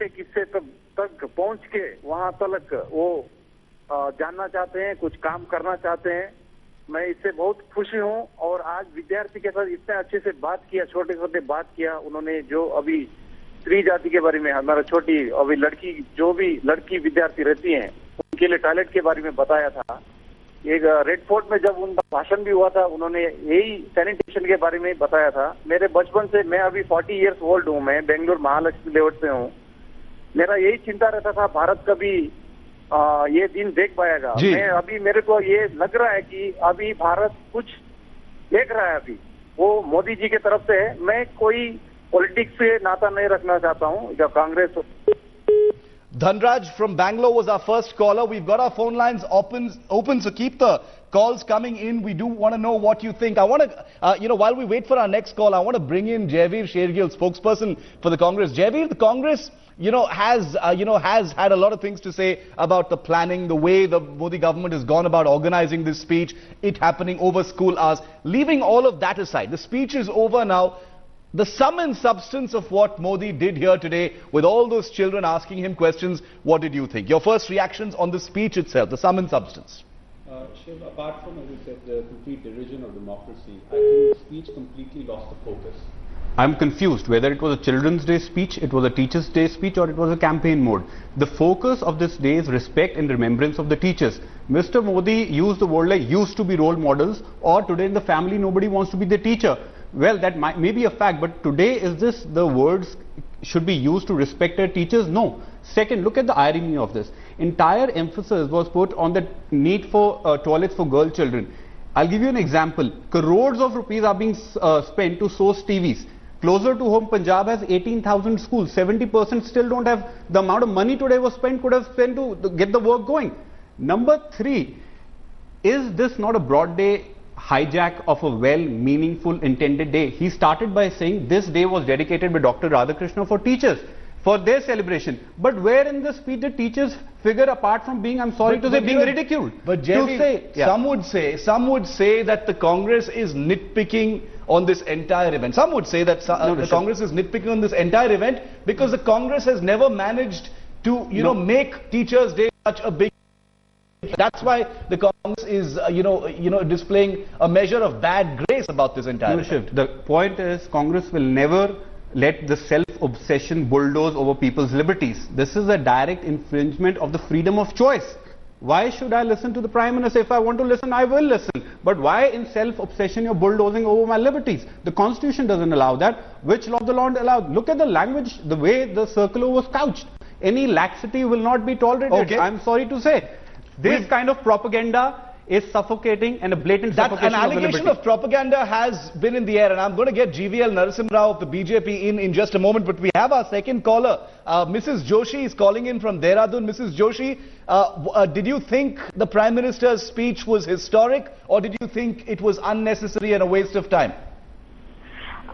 के किस्से तक पहुंच के वहां तक वो जानना चाहते हैं, कुछ काम करना चाहते हैं। मैं इससे बहुत खुश हूं और आज विद्यार्थी के साथ इतने अच्छे से बात किया, छोटे छोटे बात किया उन्होंने। जो अभी स्त्री जाति के बारे में, हमारा छोटी अभी लड़की, जो भी लड़की विद्यार्थी रहती हैं उनके लिए टॉयलेट के बारे में बताया था। एक रेड फोर्ट में जब उनका भाषण भी हुआ था, उन्होंने यही सैनिटेशन के बारे में बताया था। मेरे बचपन से, मैं अभी 40 इयर्स ओल्ड हूँ, मैं बेंगलुरु महालक्ष्मी लेआउट से हूँ। मेरा यही चिंता रहता था भारत कभी ये दिन देख पाएगा। मैं अभी, मेरे को ये लग रहा है कि अभी भारत कुछ देख रहा है। अभी वो मोदी जी की तरफ से है। मैं कोई पॉलिटिक्स से नाता नहीं रखना चाहता हूँ, जब Congress. Dhanraj from Bangalore was our first caller. We've got our phone lines open, so keep the calls coming in. We do want to know what you think. I want to, while we wait for our next call, I want to bring in Jaiveer, Shergill, spokesperson for the Congress. Jaiveer, the Congress, has had a lot of things to say about the planning, the way the Modi government has gone about organizing this speech, it happening over school hours. Leaving all of that aside, the speech is over now. The sum and substance of what Modi did here today, with all those children asking him questions, what did you think? Your first reactions on the speech itself, the sum and substance. Shiv, apart from, as you said, the complete derision of democracy, I think the speech completely lost the focus. I'm confused whether it was a Children's Day speech, it was a Teachers' Day speech, or it was a campaign mode. The focus of this day is respect and remembrance of the teachers. Mr. Modi used the word like used to be role models, or today in the family nobody wants to be the teacher. Well, that may be a fact, but today is this the words should be used to respect our teachers? No. Second, look at the irony of this. Entire emphasis was put on the need for toilets for girl children. I'll give you an example. Crores of rupees are being spent to source TVs. Closer to home, Punjab has 18,000 schools. 70% still don't have the amount of money today was spent, could have spent to get the work going. Number three, is this not a broad day hijack of a well-meaningful intended day? He started by saying this day was dedicated by Dr. Radhakrishna for teachers, for their celebration. But where in the speech did teachers figure, apart from being, I'm sorry to say, being ridiculed? But Jaiveer, some would say that the Congress is nitpicking on this entire event. Some would say that the Congress is nitpicking on this entire event because the Congress has never managed to, make Teachers' Day such a big. That's why the Congress is, displaying a measure of bad grace about this entire event. The point is, Congress will never let the self-obsession bulldoze over people's liberties. This is a direct infringement of the freedom of choice. Why should I listen to the Prime Minister? If I want to listen, I will listen. But why in self-obsession you're bulldozing over my liberties? The Constitution doesn't allow that. Which law of the land allows? Look at the language, the way the circular was couched. Any laxity will not be tolerated. Okay. I'm sorry to say. This kind of propaganda is suffocating and a blatant suffocation of liberty. An allegation of propaganda has been in the air, and I'm going to get GVL Narasimha Rao of the BJP in just a moment, but we have our second caller. Mrs. Joshi is calling in from Dehradun. Mrs. Joshi, did you think the Prime Minister's speech was historic, or did you think it was unnecessary and a waste of time?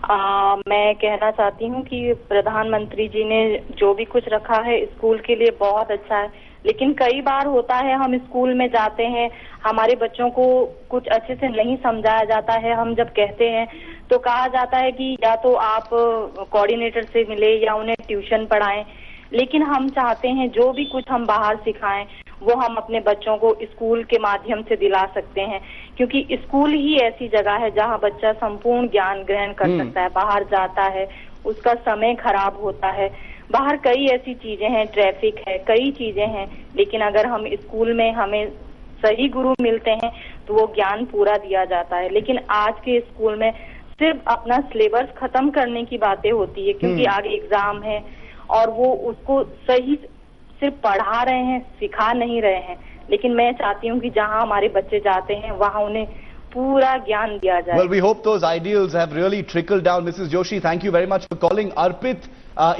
मैं कहना चाहती हूँ कि प्रधानमंत्री जी ने जो भी कुछ रखा है स्कूल के लिए बहुत अच्छा है, लेकिन कई बार होता है हम स्कूल में जाते हैं, हमारे बच्चों को कुछ अच्छे से नहीं समझाया जाता है। हम जब कहते हैं तो कहा जाता है कि या तो आप कोऑर्डिनेटर से मिले या उन्हें ट्यूशन पढ़ाएं, लेकिन हम चाहते हैं जो भी कुछ हम बाहर सिखाएं वो हम अपने बच्चों को स्कूल के माध्यम से दिला सकते हैं, क्योंकि स्कूल ही ऐसी जगह है जहां बच्चा संपूर्ण ज्ञान ग्रहण कर सकता है। बाहर जाता है उसका समय खराब होता है, बाहर कई ऐसी चीजें हैं, ट्रैफिक है, कई चीजें हैं, लेकिन अगर हम स्कूल में हमें सही गुरु मिलते हैं तो वो ज्ञान पूरा दिया जाता है। लेकिन आज के स्कूल में सिर्फ अपना सिलेबस खत्म करने की बातें होती है, क्योंकि आगे एग्जाम है और वो उसको सही सिर्फ पढ़ा रहे हैं, सिखा नहीं रहे हैं। लेकिन मैं चाहती हूँ कि जहाँ हमारे बच्चे जाते हैं वहाँ उन्हें पूरा ज्ञान दिया जाए। Well, we hope those ideals have really trickled down. Mrs. Joshi, thank you very much for calling. Arpit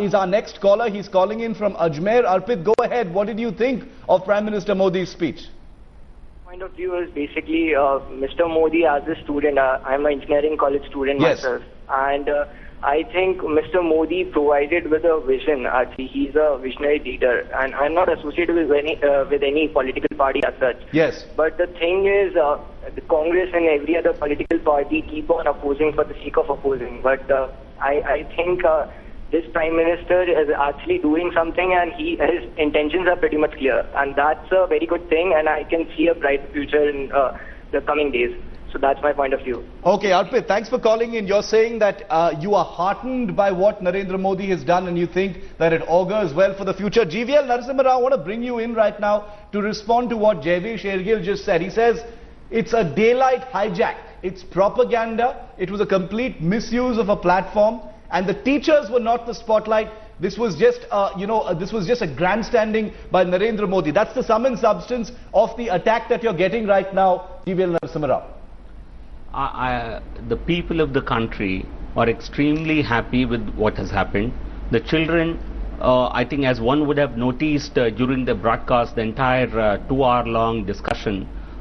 is our next caller. He's calling in from Ajmer. Arpit, go ahead. What did you think of Prime Minister Modi's speech? Point of view is basically Mr. Modi as a student. I'm an engineering college student myself, and I think Mr. Modi provided with a vision. Actually, he's a visionary leader, and I'm not associated with any political party as such. Yes. But the thing is, the Congress and every other political party keep on opposing for the sake of opposing. But I think this Prime Minister is actually doing something, and his intentions are pretty much clear. And that's a very good thing, and I can see a bright future in the coming days. So that's my point of view. Okay, Arpit, thanks for calling in. You're saying that you are heartened by what Narendra Modi has done and you think that it augurs well for the future. GVL Narasimha Rao, I want to bring you in right now to respond to what Jaiveer Shergill just said. He says it's a daylight hijack. It's propaganda. It was a complete misuse of a platform, and the teachers were not the spotlight. This was just, this was just a grandstanding by Narendra Modi. That's the sum and substance of the attack that you're getting right now, GVL Narasimha Rao. The people of the country are extremely happy with what has happened. The children, I think as one would have noticed during the broadcast, the entire 2-hour-long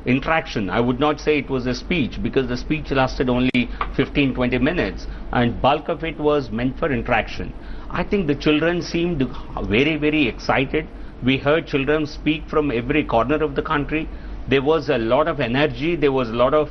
interaction, I would not say it was a speech, because the speech lasted only 15-20 minutes and bulk of it was meant for interaction. I think the children seemed very, very excited. We heard children speak from every corner of the country. There was a lot of energy, there was a lot of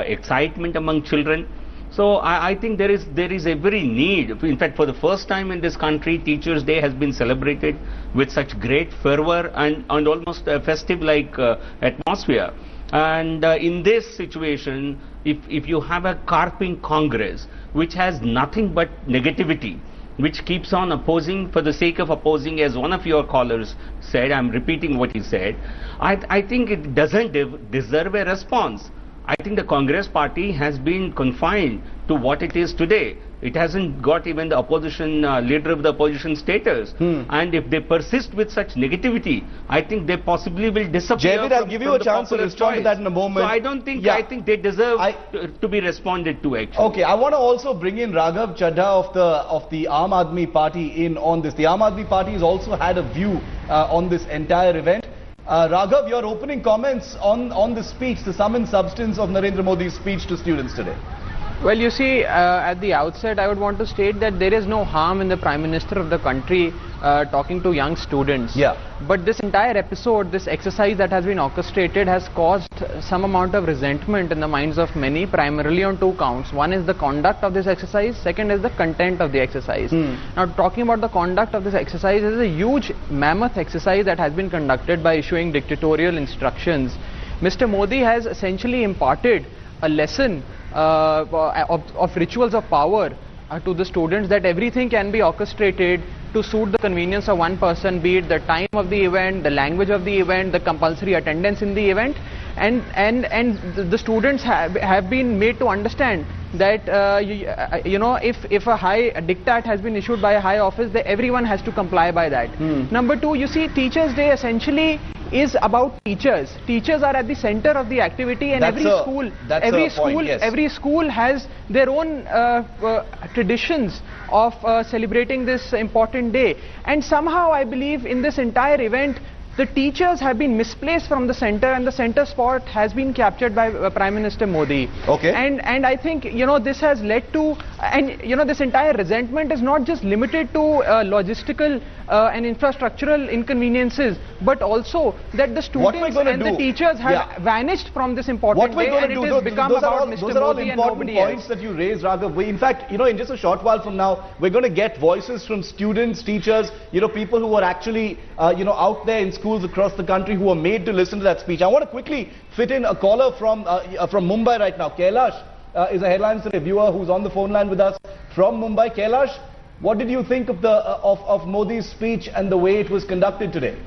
excitement among children. So I think there is every need. In fact, for the first time in this country, Teachers' Day has been celebrated with such great fervor and almost a festive-like atmosphere. And in this situation, if you have a carping Congress which has nothing but negativity, which keeps on opposing for the sake of opposing, as one of your callers said, I'm repeating what he said, I think it doesn't deserve a response. I think the Congress party has been confined to what it is today. It hasn't got even the opposition, leader of the opposition status. And if they persist with such negativity, I think they possibly will disappear. Jaiveer, I'll give you a chance to respond to that in a moment. So I don't think, I think they deserve to be responded to, actually. Okay, I want to also bring in Raghav Chadha of the Aam Aadmi Party in on this. The Aam Aadmi Party has also had a view on this entire event. Raghav, your opening comments on the speech, the sum and substance of Narendra Modi's speech to students today. Well, you see, at the outset, I would want to state that there is no harm in the Prime Minister of the country talking to young students. Yeah. But this entire episode, this exercise that has been orchestrated, has caused some amount of resentment in the minds of many, primarily on 2 counts. One is the conduct of this exercise, second is the content of the exercise. Now, talking about the conduct of this exercise, this is a huge mammoth exercise that has been conducted by issuing dictatorial instructions. Mr. Modi has essentially imparted a lesson of rituals of power to the students, that everything can be orchestrated to suit the convenience of one person, be it the time of the event, the language of the event, the compulsory attendance in the event, and the students have been made to understand that if a high diktat has been issued by a high office, that everyone has to comply by that. Number 2, you see, Teachers' Day essentially is about teachers. Teachers are at the center of the activity, and every school has their own traditions of celebrating this important day. And somehow I believe in this entire event, the teachers have been misplaced from the center, and the center spot has been captured by Prime Minister Modi. Okay. And I think, this has led to, this entire resentment is not just limited to logistical and infrastructural inconveniences, but also that the students and the teachers have vanished from this important day, and it has become about Mr. Modi and nobody else. Points that you raised, Raghav. In fact, in just a short while from now, we're going to get voices from students, teachers, people who are actually, out there in schools across the country who are made to listen to that speech. I want to quickly fit in a caller from Mumbai right now. Kailash is a headlines reviewer who's on the phone line with us from Mumbai. Kailash, what did you think of the of Modi's speech and the way it was conducted today?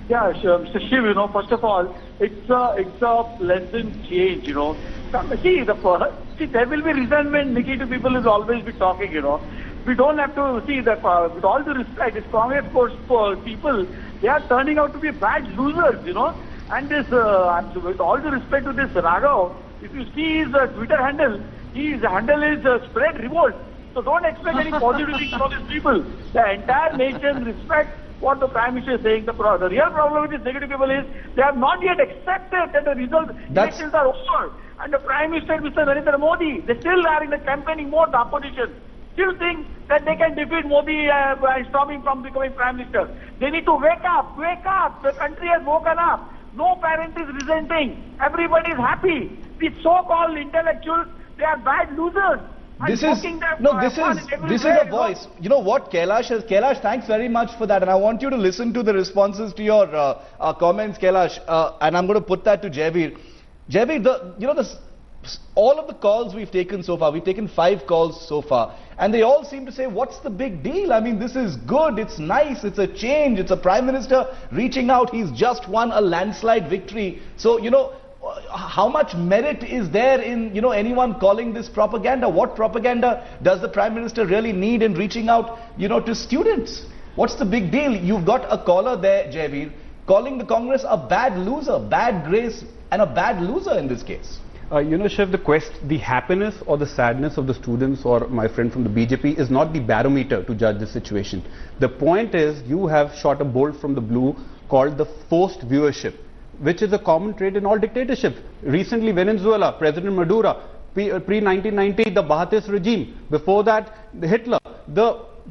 Yeah, sure. Mr. Shiv, first of all, it's a pleasant change, See, there will be resentment. Negative people will always be talking, We don't have to see that, with all due respect, it's Congress people, they are turning out to be bad losers, And this, with all due respect to this Raghav, if you see his Twitter handle, his handle is spread revolt. So don't expect any positivity from these people. The entire nation respects what the Prime Minister is saying. The real problem with these negative people is they have not yet accepted that the elections are over. And the Prime Minister, Mr. Narendra Modi, they still are in the campaigning mode, the opposition. Still think that they can defeat Modi by stopping from becoming Prime Minister. They need to wake up, wake up. The country has woken up. No parent is resenting. Everybody is happy. These so-called intellectuals, they are bad losers. this is a voice. You know what, Kailash, thanks very much for that, and I want you to listen to the responses to your comments, Kailash, and I'm going to put that to Jaiveer. Jaiveer, all of the calls we've taken so far, we've taken 5 calls so far, and they all seem to say, what's the big deal? I mean, this is good, it's nice, it's a change, it's a Prime Minister reaching out, he's just won a landslide victory. So, how much merit is there in, anyone calling this propaganda? What propaganda does the Prime Minister really need in reaching out, to students? What's the big deal? You've got a caller there, Jaiveer, calling the Congress a bad loser, bad grace, and a bad loser in this case. Shiv, the happiness or the sadness of the students or my friend from the BJP is not the barometer to judge the situation. The point is, you have shot a bolt from the blue called the forced viewership, which is a common trait in all dictatorships. Recently, Venezuela, President Maduro, pre-1990, the Ba'athist regime. Before that, Hitler.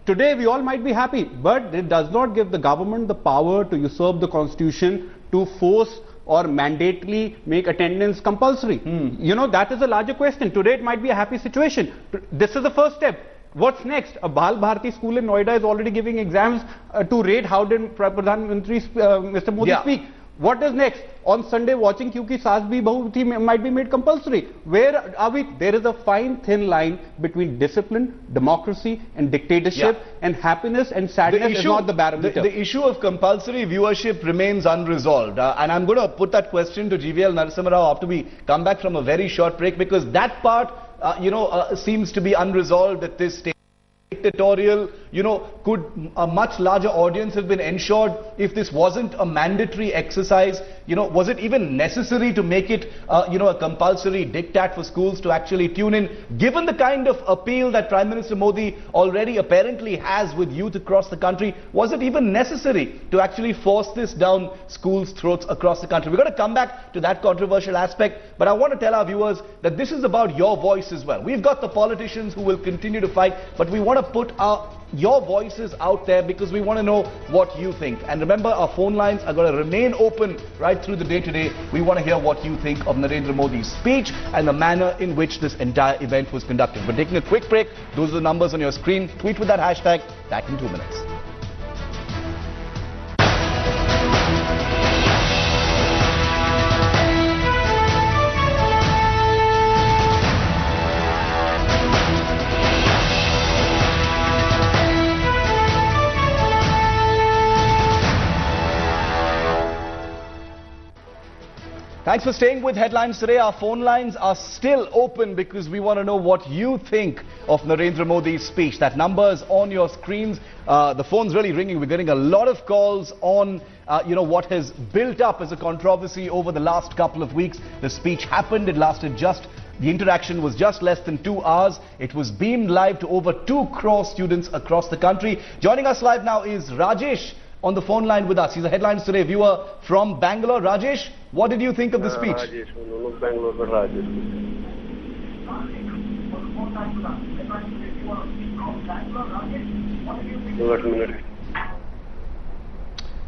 Today, we all might be happy, but it does not give the government the power to usurp the constitution, to force or mandatorily make attendance compulsory. That is a larger question. Today, it might be a happy situation. This is the first step. What's next? A Bal Bharati school in Noida is already giving exams to rate how did Pradhan Mantri, Mr. Modi speak. What is next? On Sunday, watching Kyunki Saas Bhi Bahu Thi might be made compulsory. Where are we? There is a fine, thin line between discipline, democracy, and dictatorship, and happiness and sadness is not the barometer. The issue of compulsory viewership remains unresolved. And I'm going to put that question to GVL Narasimha Rao after we come back from a very short break, because that part, seems to be unresolved at this stage. Dictatorial, could a much larger audience have been ensured if this wasn't a mandatory exercise? Was it even necessary to make it, a compulsory diktat for schools to actually tune in, given the kind of appeal that Prime Minister Modi already apparently has with youth across the country? Was it even necessary to actually force this down schools' throats across the country? We're going to come back to that controversial aspect, but I want to tell our viewers that this is about your voice as well. We've got the politicians who will continue to fight, but we want to put your voices out there because we want to know what you think. And remember, our phone lines are going to remain open right through the day today. We want to hear what you think of Narendra Modi's speech and the manner in which this entire event was conducted. We're taking a quick break. Those are the numbers on your screen. Tweet with that hashtag. Back in 2 minutes. Thanks for staying with Headlines today. Our phone lines are still open because we want to know what you think of Narendra Modi's speech. That number is on your screens. The phone's really ringing. We're getting a lot of calls on, what has built up as a controversy over the last couple of weeks. The speech happened. It lasted the interaction was just less than 2 hours. It was beamed live to over 2 crore students across the country. Joining us live now is Rajesh on the phone line with us. He's a Headlines Today viewer from Bangalore. Rajesh, what did you think of the speech? Rajesh, Bangalore, Rajesh.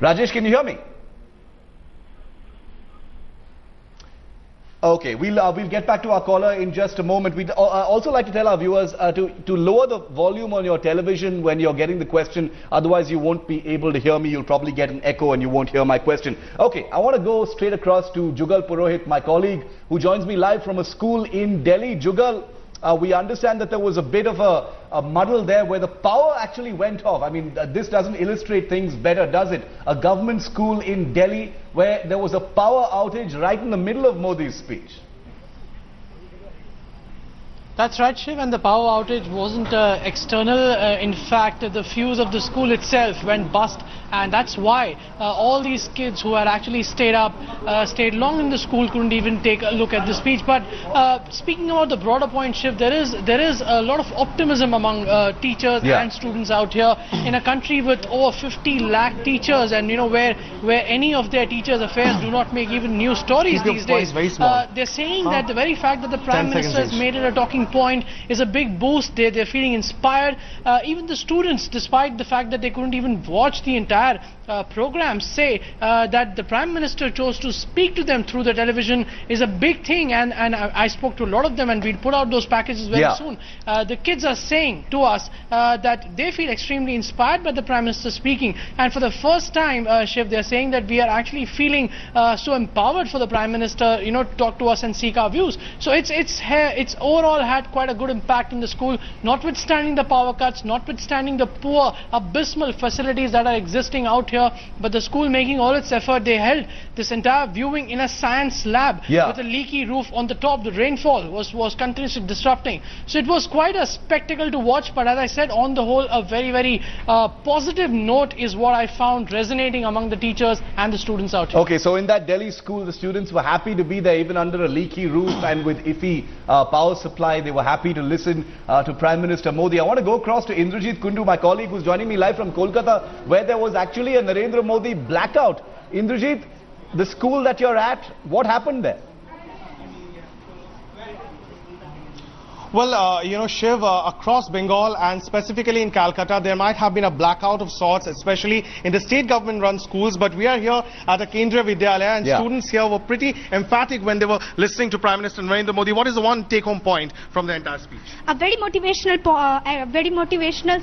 Rajesh, can you hear me? Okay, we'll get back to our caller in just a moment. We'd also like to tell our viewers to lower the volume on your television when you're getting the question. Otherwise, you won't be able to hear me. You'll probably get an echo and you won't hear my question. Okay, I want to go straight across to Jugal Purohit, my colleague, who joins me live from a school in Delhi. Jugal, we understand that there was a bit of a muddle there where the power actually went off. I mean, this doesn't illustrate things better, does it? A government school in Delhi where there was a power outage right in the middle of Modi's speech. That's right, Shiv, and the power outage wasn't external. In fact, the fuse of the school itself went bust, and that's why all these kids who had actually stayed long in the school couldn't even take a look at the speech. But speaking about the broader point, Shiv, there is a lot of optimism among teachers and students out here in a country with over 50 lakh teachers, and where any of their teachers' affairs do not make even news stories these days. They're saying that the very fact that the Prime Minister has made it a talking speaking point is a big boost. They're feeling inspired. Even the students, despite the fact that they couldn't even watch the entire program, say that the Prime Minister chose to speak to them through the television is a big thing, and I spoke to a lot of them, and we'll put out those packages very soon. The kids are saying to us that they feel extremely inspired by the Prime Minister speaking, and for the first time, Shiv, they're saying that we are actually feeling so empowered for the Prime Minister, to talk to us and seek our views. So it's overall had quite a good impact in the school, notwithstanding the power cuts, notwithstanding the poor, abysmal facilities that are existing out here, but the school making all its effort. They held this entire viewing in a science lab with a leaky roof on the top. The rainfall was continuously disrupting. So it was quite a spectacle to watch, but as I said, on the whole, a very, very positive note is what I found resonating among the teachers and the students out here. Okay, so in that Delhi school, the students were happy to be there even under a leaky roof and with iffy power supply. They were happy to listen to Prime Minister Modi. I want to go across to Indrajit Kundu, my colleague who's joining me live from Kolkata, where there was actually a Narendra Modi blackout. Indrajit, the school that you're at, what happened there? Well, Shiv, across Bengal and specifically in Calcutta, there might have been a blackout of sorts, especially in the state government-run schools. But we are here at the Kendriya Vidyalaya, and students here were pretty emphatic when they were listening to Prime Minister Narendra Modi. What is the one take-home point from the entire speech? A very motivational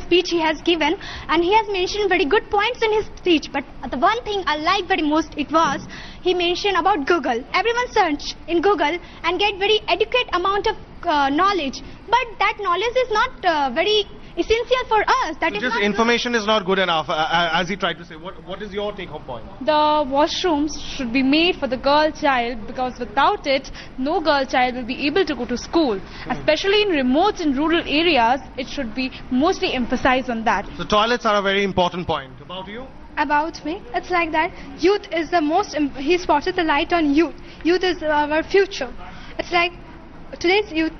speech he has given, and he has mentioned very good points in his speech. But the one thing I liked very most, it was he mentioned about Google. Everyone search in Google and get very adequate amount of knowledge, but that knowledge is not very essential for us. That is just not information is not good enough, as he tried to say. What is your take-home point? The washrooms should be made for the girl child, because without it, no girl child will be able to go to school. Especially in remote and rural areas, it should be mostly emphasized on that. The toilets are a very important point. About you? About me, it's like that youth is the most, he spotted the light on youth. Youth is our future. It's like today's youth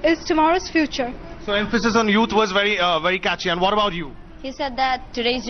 is tomorrow's future. So emphasis on youth was very catchy. And what about you? He said that today's